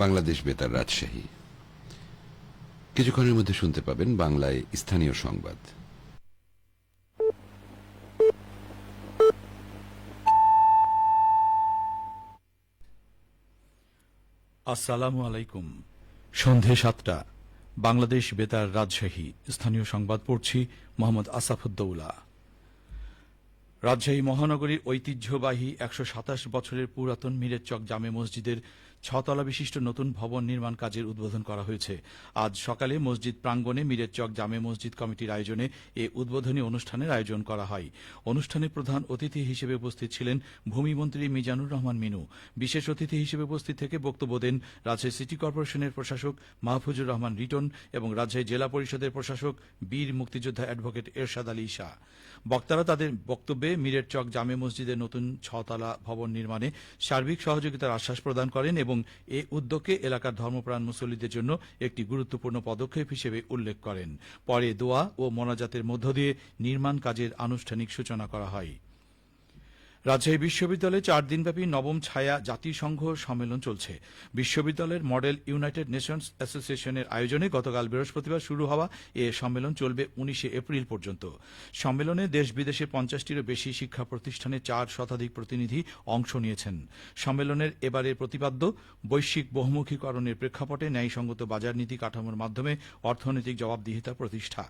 বাংলাদেশ বেতার রাজশাহী। কিছুক্ষণের মধ্যে শুনতে পাবেন বাংলায় স্থানীয় সংবাদ। আসসালামু আলাইকুম। সন্ধে ৭টা, বাংলাদেশ বেতার রাজশাহী। স্থানীয় সংবাদ পড়ছি মোহাম্মদ আসাফুদ্দৌলা। রাজশাহী মহানগরীর ঐতিহ্যবাহী ১২৭ বছরের পুরাতন মিরেরচক জামে মসজিদের ৬ তলা বিশিষ্ট নতুন ভবন নির্মাণ কাজের উদ্বোধন করা হয়েছে। আজ সকালে মসজিদ প্রাঙ্গণে মিরেরচক জামে মসজিদ কমিটির আয়োজনে এ উদ্বোধনী অনুষ্ঠানের আয়োজন করা হয়। অনুষ্ঠানে প্রধান অতিথি হিসেবে উপস্থিত ছিলেন ভূমিমন্ত্রী মিজানুর রহমান মিনু। বিশেষ অতিথি হিসেবে উপস্থিত থেকে বক্তব্য দেন রাজশাহী সিটি কর্পোরেশনের প্রশাসক মাহফুজুর রহমান রিটন এবং রাজশাহী জেলা পরিষদের প্রশাসক বীর মুক্তিযোদ্ধা অ্যাডভোকেট এরশাদ আলী ঈশা। বক্তারা তাদের বক্তব্যে মিরেরচক জামে মসজিদের নতুন ৬ তলা ভবন নির্মাণে সার্বিক সহযোগিতার আশ্বাস প্রদান করেন এবং এ উদ্যোগকে এলাকার ধর্মপ্রাণ মুসল্লিদের জন্য একটি গুরুত্বপূর্ণ পদক্ষেপ হিসেবে উল্লেখ করেন। পরে দোয়া ও মোনাজাতের মধ্য দিয়ে নির্মাণ কাজের আনুষ্ঠানিক সূচনা করা হয়। রাজশাহী বিশ্ববিদ্যালয়ে ৪ দিনব্যাপী নবম ছায়া জাতিসংঘ সম্মেলন চলছে। বিশ্ববিদ্যালয়ের মডেল ইউনাইটেড নেশনস অ্যাসোসিয়েশনের আয়োজনে গতকাল বৃহস্পতিবার শুরু হওয়া এ সম্মেলন চলবে ১৯ এপ্রিল পর্যন্ত। সম্মেলনে দেশ বিদেশের ৫০টিরও বেশি শিক্ষা প্রতিষ্ঠানের ৪ শতাধিক প্রতিনিধি অংশ নিয়েছেন। সম্মেলনের এবারের প্রতিপাদ্য বৈশ্বিক বহুমুখীকরণের প্রেক্ষাপটে ন্যায়সঙ্গত বাজার নীতি কাঠামোর মাধ্যমে অর্থনৈতিক জবাবদিহিতা প্রতিষ্ঠা।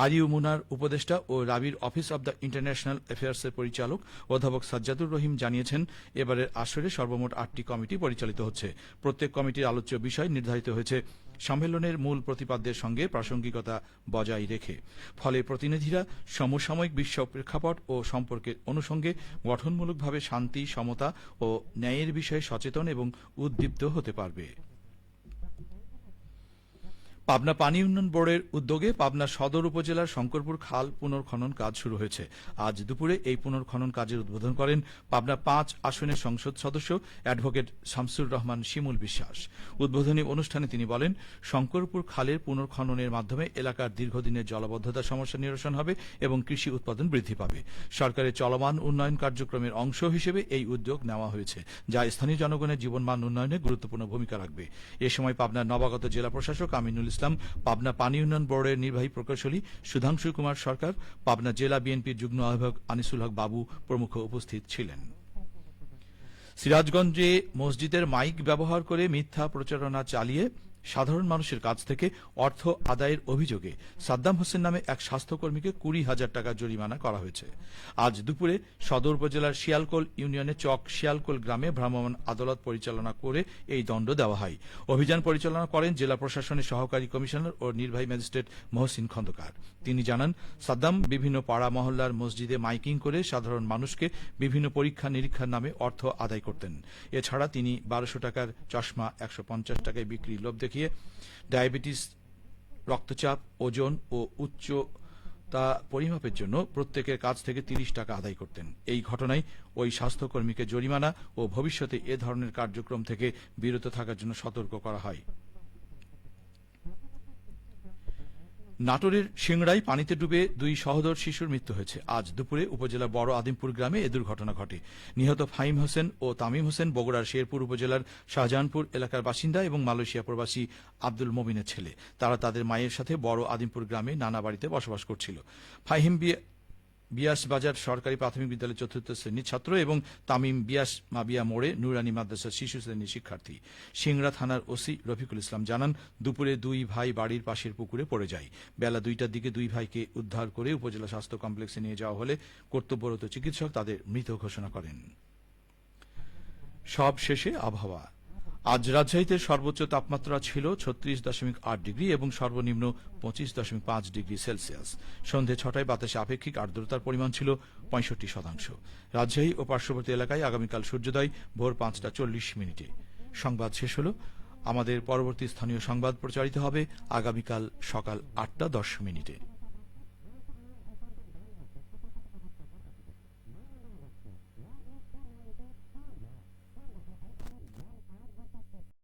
আরিউ মুনার উপদেষ্টা ও রাবির অফিস অব দ্য ইন্টারন্যাশনাল অ্যাফেয়ার্সের পরিচালক অধ্যাপক সাজ্জাদুর রহিম জানিয়েছেন, এবারের আসরে সর্বমোট ৮টি কমিটি পরিচালিত হচ্ছে। প্রত্যেক কমিটির আলোচ্য বিষয় নির্ধারিত হয়েছে সম্মেলনের মূল প্রতিপাদ্যের সঙ্গে প্রাসঙ্গিকতা বজায় রেখে। ফলে প্রতিনিধিরা সমসাময়িক বিশ্ব প্রেক্ষাপট ও সম্পর্কের অনুষঙ্গে গঠনমূলকভাবে শান্তি, সমতা ও ন্যায়ের বিষয়ে সচেতন এবং উদ্দীপ্ত হতে পারবে। পাবনা পানি উন্নয়ন বোর্ডের উদ্যোগে পাবনা সদর উপজেলার শঙ্করপুর খাল পুনর্খনন কাজ শুরু হয়েছে। আজ দুপুরে এই পুনর্খনন কাজের উদ্বোধন করেন পাবনা ৫ আসনের সংসদ সদস্য অ্যাডভোকেট শামসুর রহমান শিমুল বিশ্বাস। উদ্বোধনী অনুষ্ঠানে তিনি বলেন, শঙ্করপুর খালের পুনর্খননের মাধ্যমে এলাকার দীর্ঘদিনের জলাবদ্ধতা সমস্যা নিরসন হবে এবং কৃষি উৎপাদন বৃদ্ধি পাবে। সরকারের চলমান উন্নয়ন কার্যক্রমের অংশ হিসেবে এই উদ্যোগ নেওয়া হয়েছে, যা স্থানীয় জনগণের জীবনমান উন্নয়নে গুরুত্বপূর্ণ ভূমিকা রাখবে। এ সময় পাবনার নবাগত জেলা প্রশাসক আমিনুল ইসলাম, পাবনা পানি উন্নয়ন বোর্ডের নির্বাহী প্রকৌশলী সুধাংশু কুমার সরকার, পাবনা জেলা বিএনপির যুগ্ম আহ্বায়ক আনিসুল হক বাবু প্রমুখ উপস্থিত ছিলেন। সিরাজগঞ্জে মসজিদের মাইক ব্যবহার করে মিথ্যা প্রচারণা চালিয়ে সাধারণ মানুষের কাছ থেকে অর্থ আদায়ের অভিযোগে সাদ্দাম হোসেন নামে এক স্বাস্থ্যকর্মীকে ২০,০০০ টাকা জরিমানা করা হয়েছে। আজ দুপুরে সদর উপজেলার শিয়ালকোল ইউনিয়নের চক শিয়ালকোল গ্রামে ভ্রাম্যমাণ আদালত পরিচালনা করে এই দণ্ড দেওয়া হয়। অভিযান পরিচালনা করেন জেলা প্রশাসনের সহকারী কমিশনার ও নির্বাহী ম্যাজিস্ট্রেট মহসিন খন্দকার। তিনি জানান, সাদ্দাম বিভিন্ন পাড়া মহল্লার মসজিদে মাইকিং করে সাধারণ মানুষকে বিভিন্ন পরীক্ষা নিরীক্ষার নামে অর্থ আদায় করতেন। এছাড়া তিনি ১২০০ টাকার চশমা ১৫০ টাকায় বিক্রির লোভ দেখিয়ে ডায়াবেটিস, রক্তচাপ, ওজন ও উচ্চতা পরিমাপের জন্য প্রত্যেকের কাছ থেকে ৩০ টাকা আদায় করতেন। এই ঘটনায় ওই স্বাস্থ্যকর্মীকে জরিমানা ও ভবিষ্যতে এ ধরনের কার্যক্রম থেকে বিরত থাকার জন্য সতর্ক করা হয়। নাটোরের সিংড়ায় পানিতে ডুবে ২ সহোদর শিশুর মৃত্যু হয়েছে। আজ দুপুরে উপজেলার বড় আদিমপুর গ্রামে এ দুর্ঘটনা ঘটে। নিহত ফাহিম হোসেন ও তামিম হোসেন বগুড়ার শেরপুর উপজেলার শাহজাহানপুর এলাকার বাসিন্দা এবং মালয়েশিয়া প্রবাসী আব্দুল মমিনের ছেলে। তারা তাদের মায়ের সাথে বড় আদিমপুর গ্রামে নানা বাড়িতে বসবাস করছিল। ফাহিম বিয়াস বাজার সরকারি প্রাথমিক বিদ্যালয়ের ৪র্থ শ্রেণীর ছাত্র এবং তামিম বিয়াস মাবিয়া মোড়ে নুরানি মাদ্রাসার শিশু শ্রেণীর শিক্ষার্থী। সিংড়া থানার ওসি রফিকুল ইসলাম জানান, দুপুরে ২ ভাই বাড়ির পাশের পুকুরে পড়ে যায়। বেলা ২টার দিকে ২ ভাইকে উদ্ধার করে উপজেলা স্বাস্থ্য কমপ্লেক্সে নিয়ে যাওয়া হলে কর্তব্যরত চিকিৎসক তাদের মৃত ঘোষণা করেন। সব শেষে আবহাওয়া। আজ রাজশাহীতে সর্বোচ্চ তাপমাত্রা ছিল ৩৬.৮ ডিগ্রি এবং সর্বনিম্ন ২৫.৫ ডিগ্রি সেলসিয়াস। সন্ধে ৬টায় বাতাসে আপেক্ষিক আর্দ্রতার পরিমাণ ছিল ৬৫%। রাজশাহী ও পার্শ্ববর্তী এলাকায় আগামীকাল সূর্যোদয় ভোর ৫টা ৪০ মিনিটে। সংবাদ শেষ হল। আমাদের পরবর্তী স্থানীয় সংবাদ প্রচারিত হবে আগামীকাল সকাল ৮টা ১০ মিনিটে।